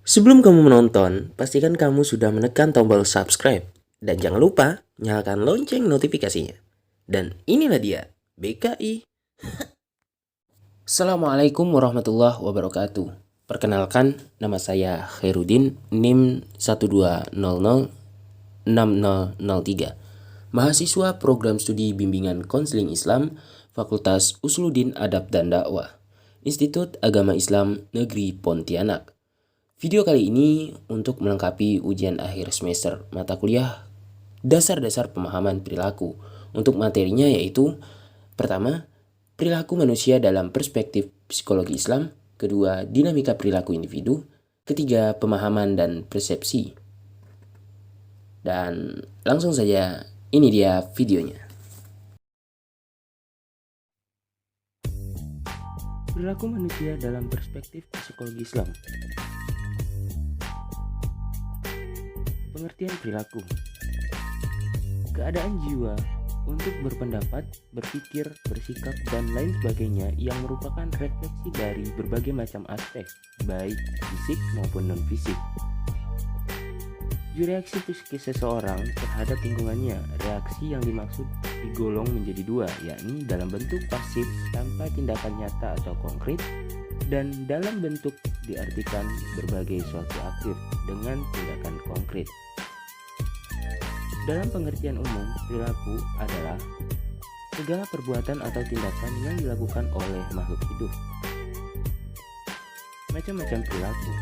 Sebelum kamu menonton, pastikan kamu sudah menekan tombol subscribe. Dan jangan lupa, nyalakan lonceng notifikasinya. Dan inilah dia, BKI. Assalamualaikum warahmatullahi wabarakatuh. Perkenalkan, nama saya Khairuddin, NIM 12006003. Mahasiswa Program Studi Bimbingan Konseling Islam, Fakultas Usuluddin Adab dan Dakwah, Institut Agama Islam Negeri Pontianak. Video kali ini untuk melengkapi ujian akhir semester mata kuliah Dasar-dasar Pemahaman Perilaku. Untuk materinya yaitu pertama, perilaku manusia dalam perspektif psikologi Islam. Kedua, dinamika perilaku individu. Ketiga, pemahaman dan persepsi. Dan langsung saja, ini dia videonya. Perilaku manusia dalam perspektif psikologi Islam. Pengertian perilaku: keadaan jiwa untuk berpendapat, berpikir, bersikap, dan lain sebagainya yang merupakan refleksi dari berbagai macam aspek, baik fisik maupun non-fisik. Reaksi psikis seseorang terhadap lingkungannya. Reaksi yang dimaksud digolong menjadi dua, yakni dalam bentuk pasif tanpa tindakan nyata atau konkret, dan dalam bentuk diartikan berbagai suatu aktif dengan tindakan konkret. Dalam pengertian umum, perilaku adalah segala perbuatan atau tindakan yang dilakukan oleh makhluk hidup. Macam-macam perilaku: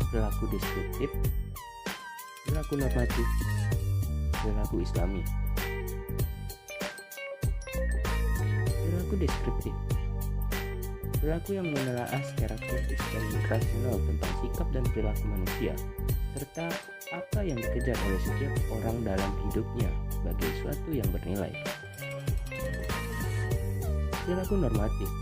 perilaku deskriptif, perilaku normatif, perilaku islami. Perilaku deskriptif: perilaku yang menelaah secara kritis dan rasional tentang sikap dan perilaku manusia, serta apa yang dikejar oleh setiap orang dalam hidupnya sebagai suatu yang bernilai. Perilaku normatif: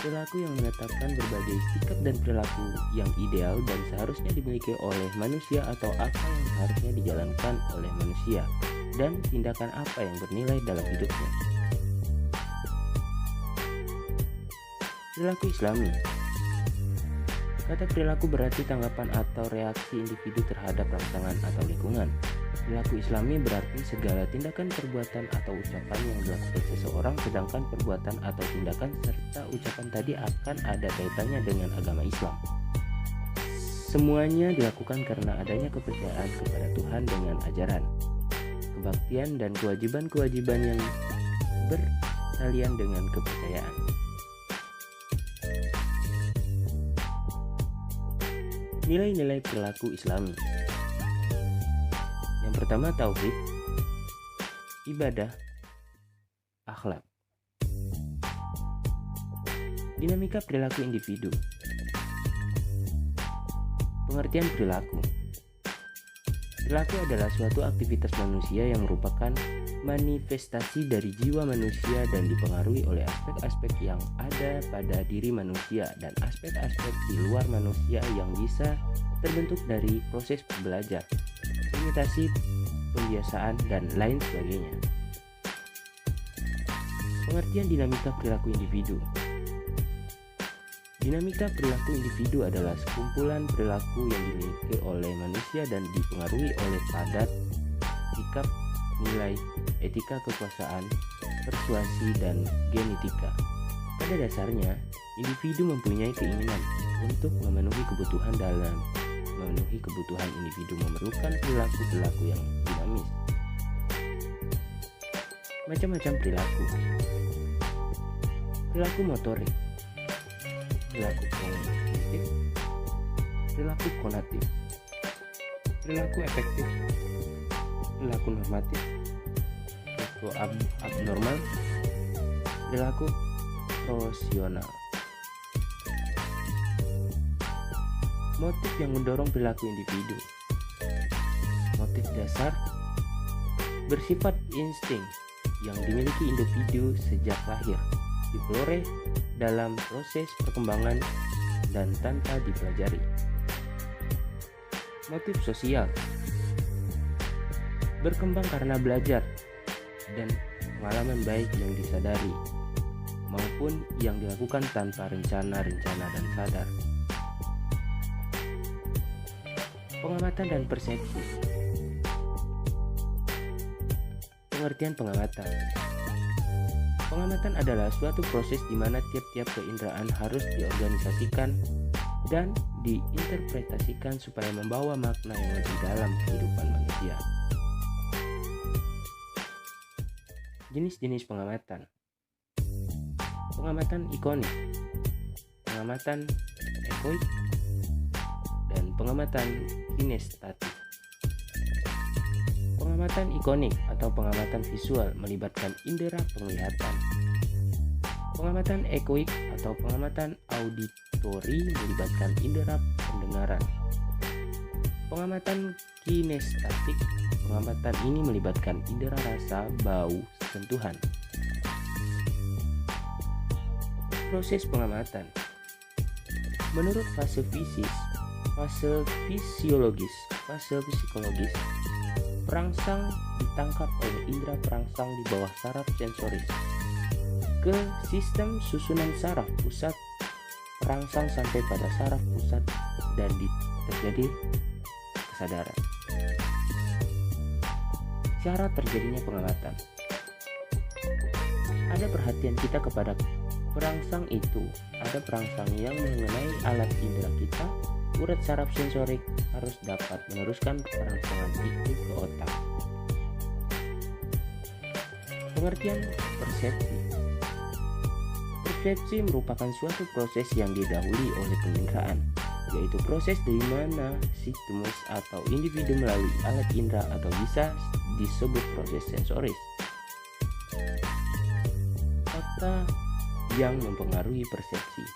perilaku yang menetapkan berbagai sikap dan perilaku yang ideal dan seharusnya dimiliki oleh manusia atau apa yang seharusnya dijalankan oleh manusia dan tindakan apa yang bernilai dalam hidupnya. Perilaku islami: kata perilaku berarti tanggapan atau reaksi individu terhadap rangsangan atau lingkungan. Perilaku islami berarti segala tindakan, perbuatan, atau ucapan yang dilakukan seseorang, sedangkan perbuatan atau tindakan serta ucapan tadi akan ada kaitannya dengan agama Islam. Semuanya dilakukan karena adanya kepercayaan kepada Tuhan dengan ajaran, kebaktian, dan kewajiban-kewajiban yang bersalian dengan kepercayaan. Nilai-nilai perilaku Islami. Yang pertama, tauhid, ibadah, akhlak. Dinamika perilaku individu. Pengertian perilaku. Perilaku adalah suatu aktivitas manusia yang merupakan manifestasi dari jiwa manusia dan dipengaruhi oleh aspek-aspek yang ada pada diri manusia dan aspek-aspek di luar manusia yang bisa terbentuk dari proses belajar, imitasi, pembiasaan, dan lain sebagainya. Pengertian dinamika perilaku individu. Dinamika perilaku individu adalah sekumpulan perilaku yang dimiliki oleh manusia dan dipengaruhi oleh padat sikap, nilai, etika kekuasaan, persuasi, dan genetika. Pada dasarnya, individu mempunyai keinginan untuk memenuhi kebutuhan. Dalam memenuhi kebutuhan, individu memerlukan perilaku-perilaku yang dinamis. Macam-macam perilaku. Perilaku motorik, perilaku kognitif, perilaku konatif, perilaku efektif, perilaku normatif, perilaku abnormal, perilaku proporsional. Motif yang mendorong perilaku individu. Motif dasar bersifat insting yang dimiliki individu sejak lahir, diperoleh dalam proses perkembangan dan tanpa dipelajari. Motif sosial berkembang karena belajar dan pengalaman baik yang disadari maupun yang dilakukan tanpa rencana dan sadar. Pengamatan dan persepsi. Pengertian pengamatan. Pengamatan adalah suatu proses di mana tiap-tiap keinderaan harus diorganisasikan dan diinterpretasikan supaya membawa makna yang lebih dalam kehidupan manusia. Jenis-jenis pengamatan. Pengamatan ikonik, pengamatan ekoik, dan pengamatan kinestetik. Pengamatan ikonik atau pengamatan visual melibatkan indera penglihatan. Pengamatan ekoik atau pengamatan auditori melibatkan indera pendengaran. Pengamatan kinestetik, pengamatan ini melibatkan indera rasa, bau, sentuhan. Proses pengamatan. Menurut fase fisis, fase fisiologis, fase psikologis, perangsang ditangkap oleh indera perangsang di bawah saraf sensoris ke sistem susunan saraf pusat perangsang sampai pada saraf pusat dan terjadi kesadaran. Syarat terjadinya pengamatan. Ada perhatian kita kepada perangsang itu. Ada perangsang yang mengenai alat indera kita. Urat saraf sensorik harus dapat meneruskan perangsangan itu ke otak. Pengertian persepsi. Persepsi merupakan suatu proses yang didahului oleh penginderaan, yaitu proses di mana si timus atau individu melalui alat indera atau bisa disebut proses sensoris. Fakta yang mempengaruhi persepsi.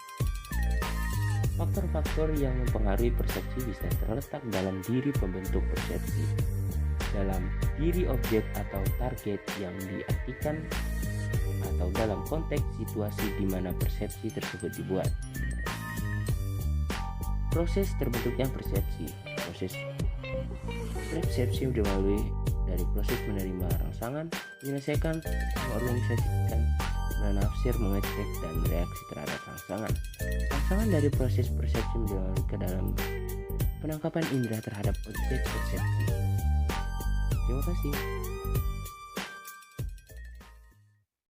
Faktor-faktor yang mempengaruhi persepsi bisa terletak dalam diri pembentuk persepsi, dalam diri objek atau target yang diartikan, atau dalam konteks situasi di mana persepsi tersebut dibuat. Proses terbentuknya persepsi. Proses persepsi dilalui dari proses menerima rangsangan, menyelesaikan, mengorganisasikan, menafsir, mengecek, dan reaksi terhadap rangsangan. Rangsangan dari proses persepsi dilalui ke dalam penangkapan indera terhadap objek persepsi. Terima kasih.